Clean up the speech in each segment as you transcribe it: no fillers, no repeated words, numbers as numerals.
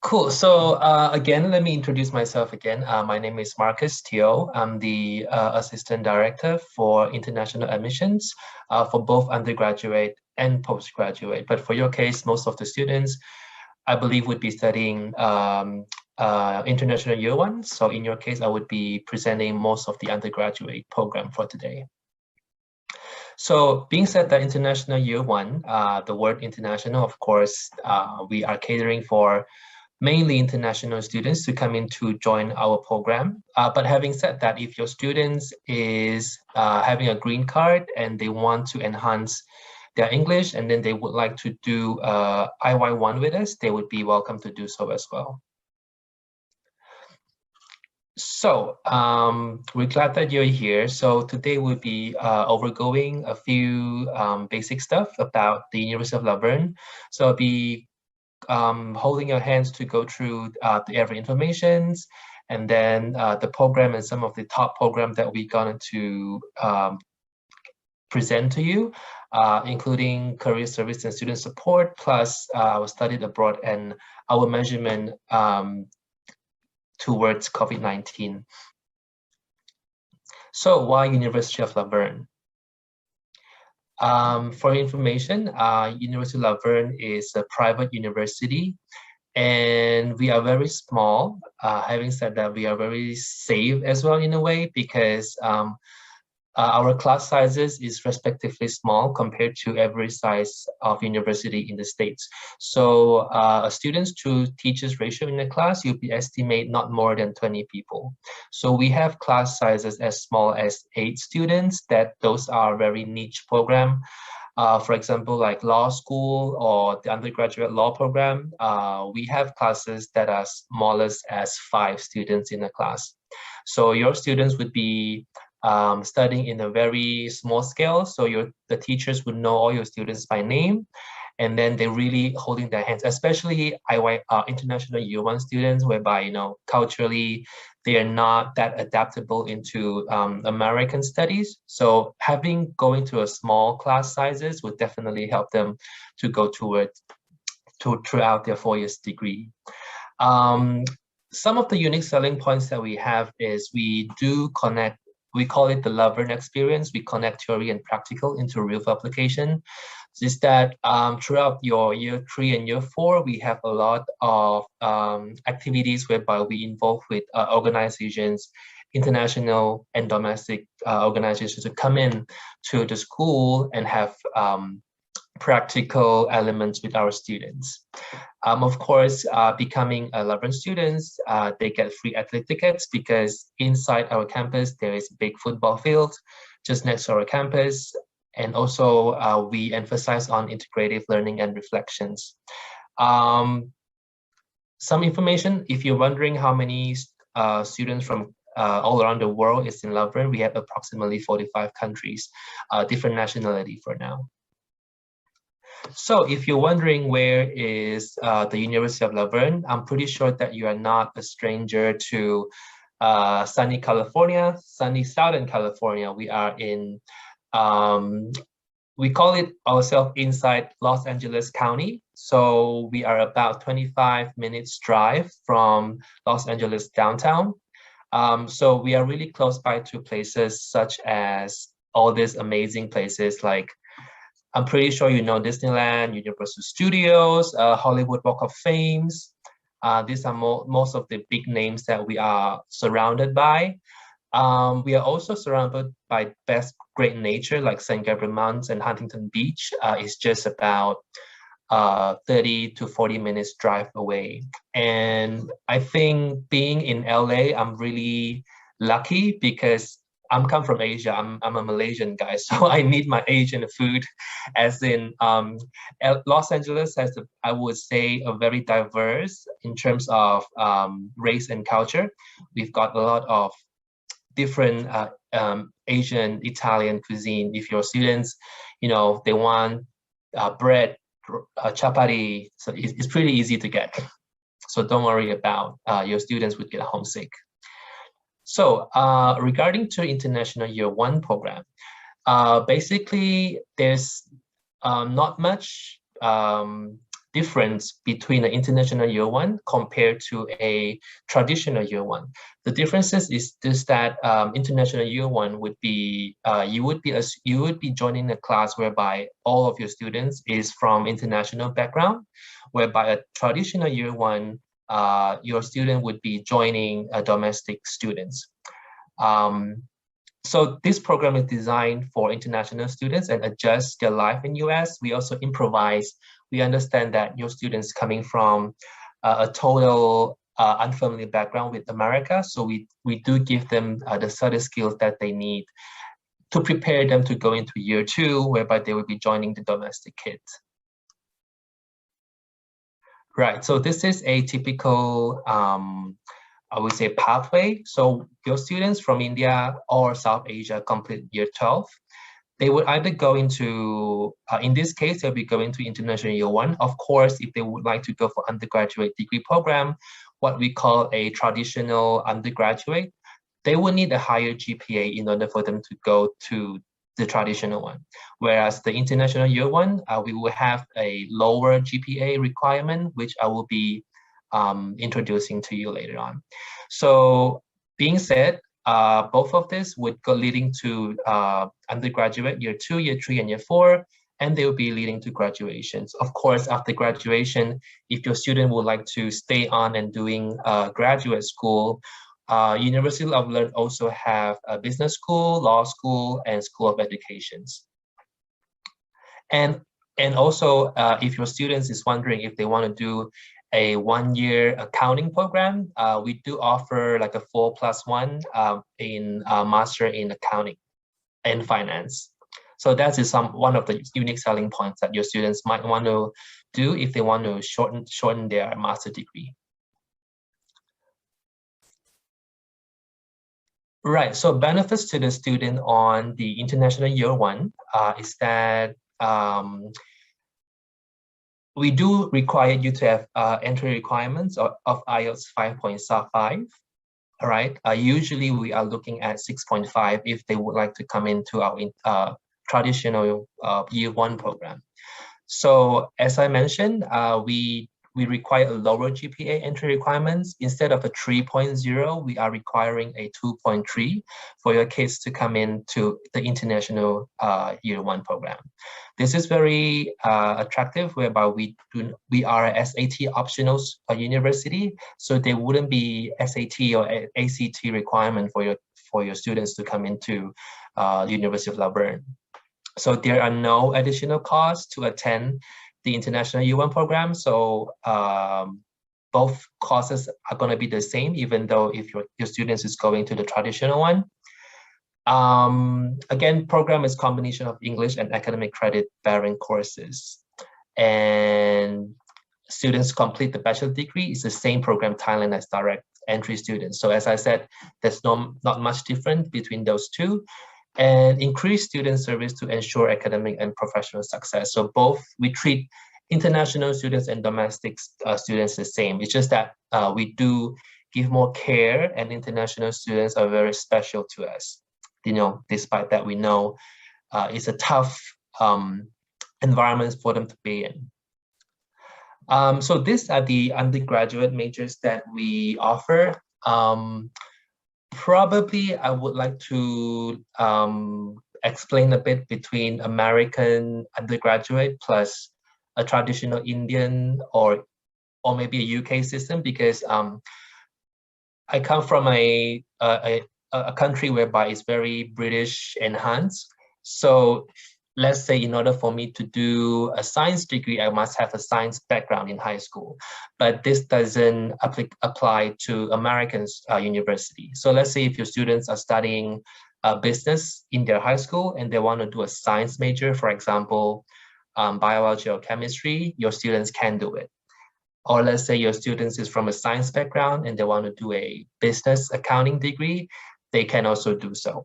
Cool. So again, let me introduce myself again. My name is Marcus Teo. I'm the Assistant Director for International Admissions for both undergraduate and postgraduate. But for your case, most of the students, I believe, would be studying International Year One. So in your case, I would be presenting most of the undergraduate program for today. So being said that International Year One, the word international, of course, we are catering for mainly international students to come in to join our program. But having said that, if your students is having a green card and they want to enhance their English and then they would like to do IY1 with us, they would be welcome to do so as well. So we're glad that you're here. So today we'll be overgoing a few basic stuff about the University of La Verne. So I'll be holding your hands to go through the every informations and then the program and some of the top programs that we're going to present to you, including career service and student support, plus our studied abroad and our measurement towards COVID-19. So why University of La Verne? For information, University of La Verne is a private university and we are very small. Having said that, we are very safe as well in a way because our class sizes is respectively small compared to every size of university in the States. So students to teachers ratio in the class, you'll be estimate not more than 20 people. So we have class sizes as small as 8 students, that those are very niche program. For example, like law school or the undergraduate law program, we have classes that are smallest as 5 students in a class. So your students would be studying in a very small scale, so the teachers would know all your students by name, and then they're really holding their hands, especially international year one students, whereby culturally they are not that adaptable into American studies. So going to a small class sizes would definitely help them to go throughout their 4 years degree. Some of the unique selling points that we have is we do connect. We call it the La Verne experience. We connect theory and practical into real application. Is that throughout your year 3 and year 4, we have a lot of activities whereby we involve with organizations, international and domestic organizations to come in to the school and have practical elements with our students. Of course, becoming a La Verne students, they get free athlete tickets because inside our campus, there is a big football field just next to our campus. And also we emphasize on integrative learning and reflections. Some information, if you're wondering how many students from all around the world is in La Verne, we have approximately 45 countries, different nationality for now. So if you're wondering where is the University of La Verne, I'm pretty sure that you are not a stranger to sunny California, sunny Southern California. We are in, we call it ourselves inside Los Angeles County. So we are about 25 minutes drive from Los Angeles downtown. So we are really close by to places such as all these amazing places like I'm pretty sure you know Disneyland, Universal Studios, Hollywood Walk of Fames. These are most of the big names that we are surrounded by. We are also surrounded by great nature like St. Gabriel Mountains and Huntington Beach. It's just about 30 to 40 minutes drive away. And I think being in LA, I'm really lucky because I'm come from Asia. I'm a Malaysian guy, so I need my Asian food. As in, Los Angeles has, I would say, a very diverse in terms of race and culture. We've got a lot of different Asian, Italian cuisine. If your students, they want bread, chapati, so it's pretty easy to get. So don't worry about your students would get homesick. So regarding to International Year One program, basically there's not much difference between an international year one compared to a traditional year one. The differences is just that international year one would be you would be joining a class whereby all of your students is from international background, whereby a traditional year one your student would be joining domestic students. So this program is designed for international students and adjust their life in US. We also improvise. We understand that your students coming from a total unfamiliar background with America. So we do give them the study skills that they need to prepare them to go into year two, whereby they will be joining the domestic kids. Right, so this is a typical I would say pathway. So your students from India or South Asia complete year 12. They would either go into, in this case, they'll be going to international year one. Of course, if they would like to go for undergraduate degree program, what we call a traditional undergraduate, they will need a higher GPA in order for them to go to the traditional one. Whereas the international year one, we will have a lower GPA requirement, which I will be introducing to you later on. So being said, both of this would go leading to undergraduate year 2, year 3, and year 4, and they will be leading to graduations. Of course, after graduation, if your student would like to stay on and doing graduate school, University of La Verne also have a business school, law school, and school of educations. And also, if your students is wondering if they want to do a 1-year accounting program, we do offer like a 4+1 in master in accounting and finance. So that is one of the unique selling points that your students might want to do if they want to shorten their master degree. Right, so benefits to the student on the international year one is that we do require you to have entry requirements of IELTS 5.5. All right. Usually we are looking at 6.5 if they would like to come into our traditional year one program. So as I mentioned, we require a lower GPA entry requirements. Instead of a 3.0, we are requiring a 2.3 for your kids to come into the international year one program. This is very attractive, whereby we are a SAT optional university, so there wouldn't be SAT or ACT requirement for your students to come into University of La Verne. So there are no additional costs to attend the international U1 program. So both courses are going to be the same, even though if your students is going to the traditional one. Again, program is combination of English and academic credit bearing courses. And students complete the bachelor degree. It's the same program Thailand as direct entry students. So as I said, there's not much difference between those two. And increase student service to ensure academic and professional success. So both, we treat international students and domestic students the same. It's just that we do give more care, and international students are very special to us. You know, despite that, we know it's a tough environment for them to be in. So these are the undergraduate majors that we offer. Probably I would like to explain a bit between American undergraduate plus a traditional Indian or maybe a UK system, because I come from a country whereby it's very British enhanced. So let's say in order for me to do a science degree, I must have a science background in high school, but this doesn't apply to American university. So let's say if your students are studying business in their high school and they want to do a science major, for example, biology or chemistry, your students can do it. Or let's say your students is from a science background and they want to do a business accounting degree, they can also do so.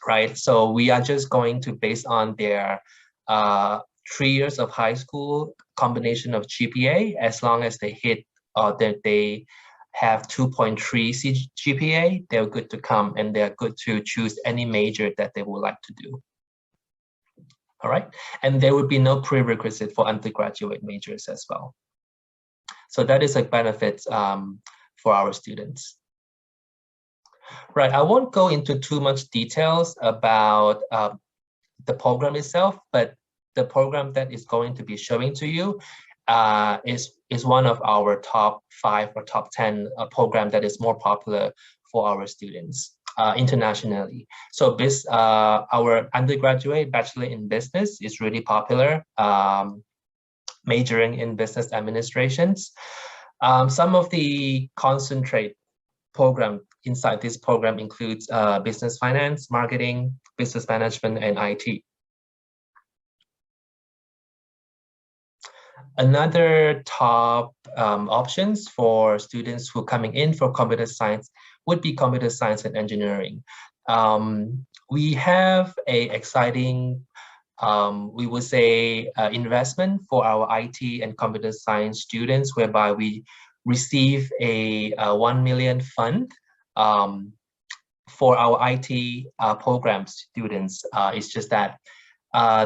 Right, so we are just going to base on their 3 years of high school combination of GPA. As long as they hit that they have 2.3 GPA, they're good to come, and they're good to choose any major that they would like to do. all right? And there would be no prerequisite for undergraduate majors as well. So that is a benefit for our students. Right, I won't go into too much details about the program itself, but the program that is going to be showing to you is one of our top 5 or top 10 program that is more popular for our students internationally. So this our undergraduate Bachelor in Business is really popular, majoring in business administrations. Some of the concentrate program inside this program includes business finance, marketing, business management, and IT. Another top options for students who are coming in for computer science would be computer science and engineering. We have a exciting, we would say, investment for our IT and computer science students, whereby we receive a 1 million fund for our IT program students. It's just that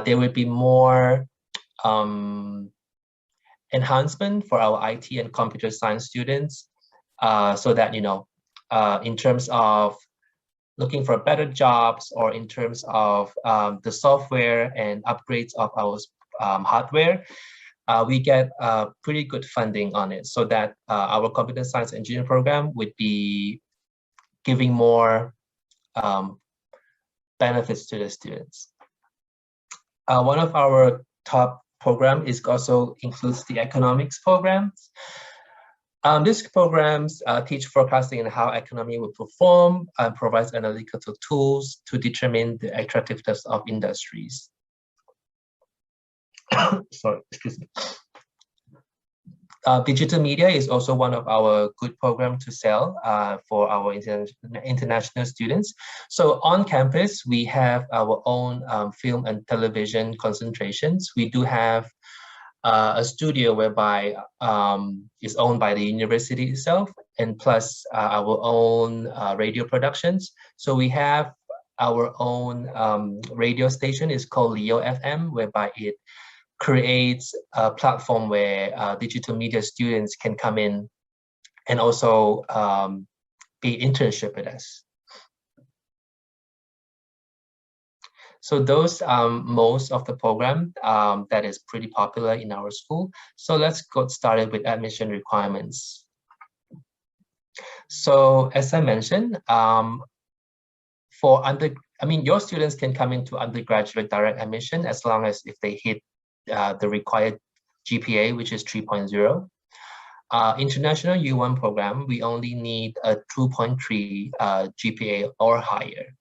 there will be more enhancement for our IT and computer science students, so that, you know, in terms of looking for better jobs, or in terms of the software and upgrades of our hardware, we get pretty good funding on it, so that our computer science engineering program would be giving more benefits to the students. One of our top program is also includes the economics programs. These programs teach forecasting and how economy will perform, and provides analytical tools to determine the attractiveness of industries. Sorry, excuse me. Digital media is also one of our good program to sell for our international students. So on campus, we have our own film and television concentrations. We do have a studio whereby is owned by the university itself, and plus our own radio productions. So we have our own radio station, is called Leo FM, whereby it creates a platform where digital media students can come in and also be internship with us. So those most of the program that is pretty popular in our school. So let's get started with admission requirements. So as I mentioned, your students can come into undergraduate direct admission as long as if they hit the required GPA, which is 3.0. International U1 program, we only need a 2.3 GPA or higher.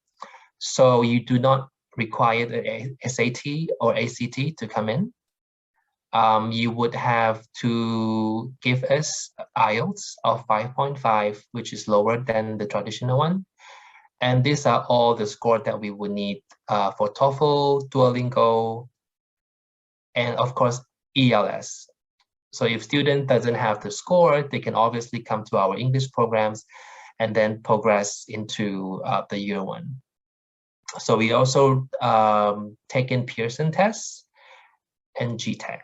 So you do not require the SAT or ACT to come in. You would have to give us IELTS of 5.5, which is lower than the traditional one. And these are all the score that we would need for TOEFL, Duolingo, and of course, ELS. So if student doesn't have the score, they can obviously come to our English programs and then progress into the year 1. So we also take in Pearson tests and GTAC.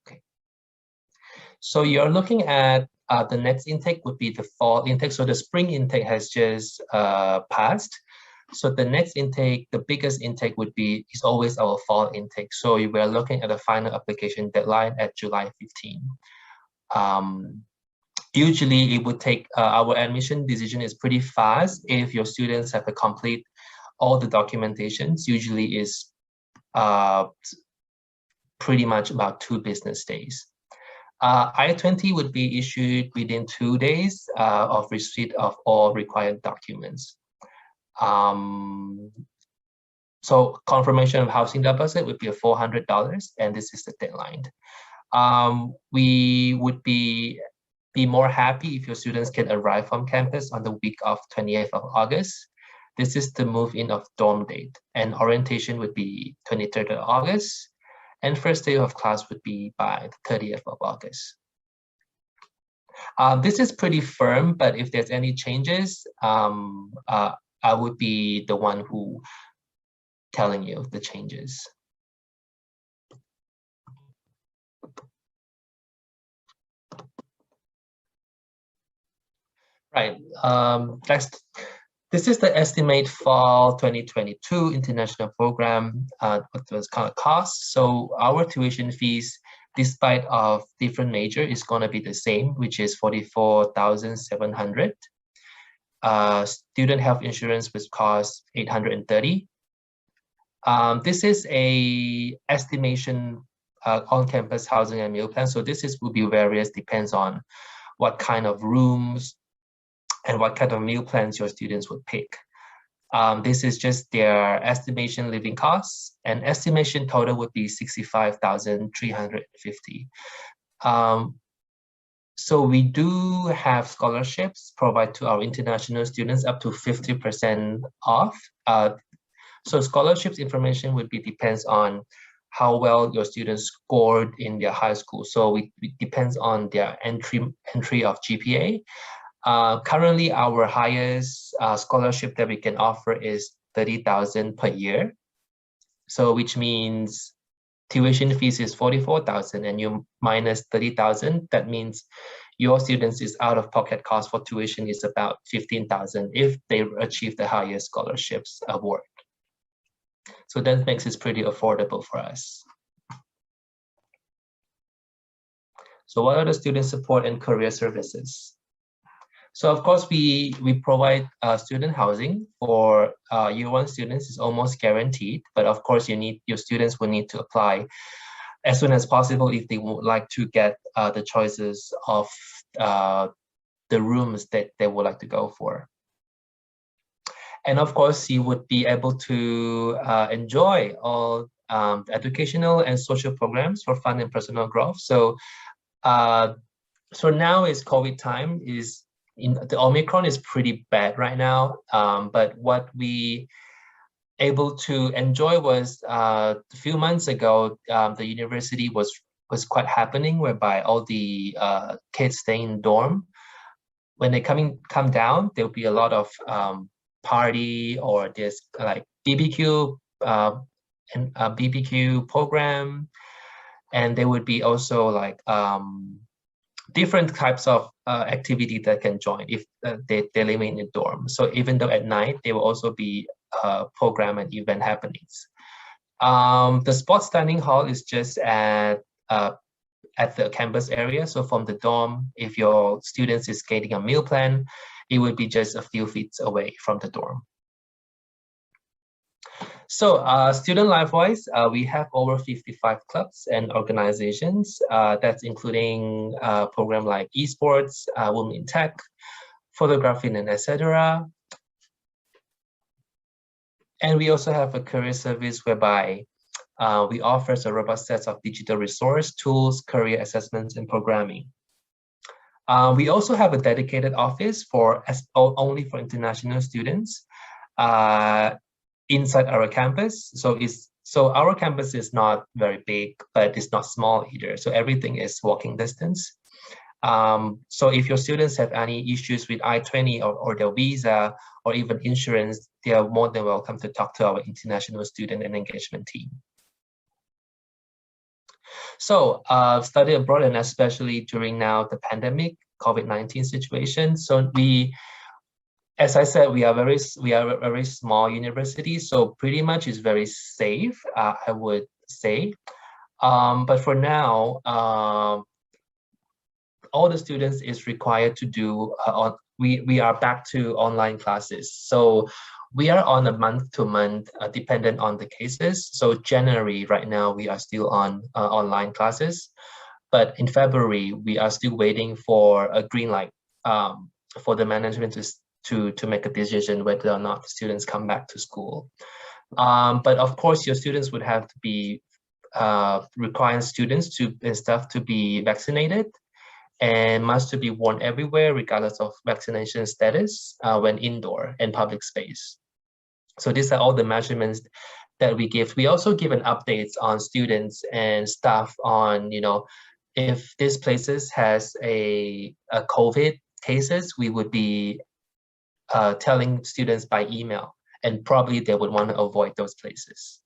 Okay. So you're looking at the next intake would be the fall intake. So the spring intake has just passed. So the next intake, the biggest intake is always our fall intake. So we are looking at the final application deadline at July 15. Usually it would take, our admission decision is pretty fast if your students have to complete all the documentations. Usually is pretty much about 2 business days. I-20 would be issued within 2 days of receipt of all required documents. So confirmation of housing deposit would be $400, and this is the deadline. We would be more happy if your students can arrive on campus on the week of 28th of August. This is the move-in of dorm date, and orientation would be 23rd of August, and first day of class would be by the 30th of August. This is pretty firm, but if there's any changes, I would be the one who telling you the changes. Right. This is the estimate for 2022 international program, what was kind of cost. So our tuition fees, despite of different major, is going to be the same, which is 44,700. Student health insurance which costs 830. This is a estimation on-campus housing and meal plan. So this will be various, depends on what kind of rooms and what kind of meal plans your students would pick. This is just their estimation living costs, and estimation total would be 65,350. So we do have scholarships provided to our international students up to 50% off. So scholarships information would be depends on how well your students scored in their high school. So it depends on their entry of GPA. Currently, our highest scholarship that we can offer is 30,000 per year. So which means tuition fees is 44,000 and you minus 30,000. That means your students' is out-of-pocket cost for tuition is about 15,000 if they achieve the highest scholarships award. So that makes it pretty affordable for us. So what are the student support and career services? So of course, we provide student housing for year one students is almost guaranteed, but of course your students will need to apply as soon as possible if they would like to get the choices of the rooms that they would like to go for. And of course, you would be able to enjoy all educational and social programs for fun and personal growth. So, so now is COVID time. The Omicron is pretty bad right now. But what we able to enjoy was a few months ago, the university was quite happening, whereby all the kids stay in dorm. When they come down, there'll be a lot of party, or there's like BBQ and a BBQ program, and there would be also like different types of activity that can join if they remain in dorm. So even though at night there will also be program and event happenings. The sports dining hall is just at the campus area. So from the dorm, if your students is getting a meal plan, it would be just a few feet away from the dorm. So student life-wise, we have over 55 clubs and organizations. That's including program like esports, women in tech, photography, and etc. And we also have a career service whereby we offer a robust set of digital resource tools, career assessments, and programming. We also have a dedicated office only for international students inside our campus. So our campus is not very big, but it's not small either. So everything is walking distance. So if your students have any issues with I-20 or their visa or even insurance, they are more than welcome to talk to our international student and engagement team. So study abroad, and especially during now the pandemic, COVID-19 situation. So as I said, we are a very small university, so pretty much is very safe, I would say. But for now, all the students is required to do we are back to online classes. So we are on a month-to-month dependent on the cases. So January right now we are still on online classes, but in February we are still waiting for a green light for the management to make a decision whether or not the students come back to school. But of course, your students would have to be requiring students to be vaccinated, and must to be worn everywhere regardless of vaccination status when indoor and public space. So these are all the measurements that we give. We also give an updates on students and staff on, if these places has a COVID cases, we would be telling students by email and probably they would want to avoid those places.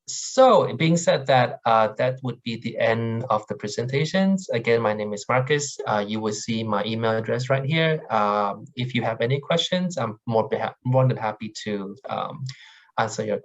So being said that, that would be the end of the presentations. Again, my name is Marcus. You will see my email address right here. If you have any questions, I'm more than happy to answer your questions.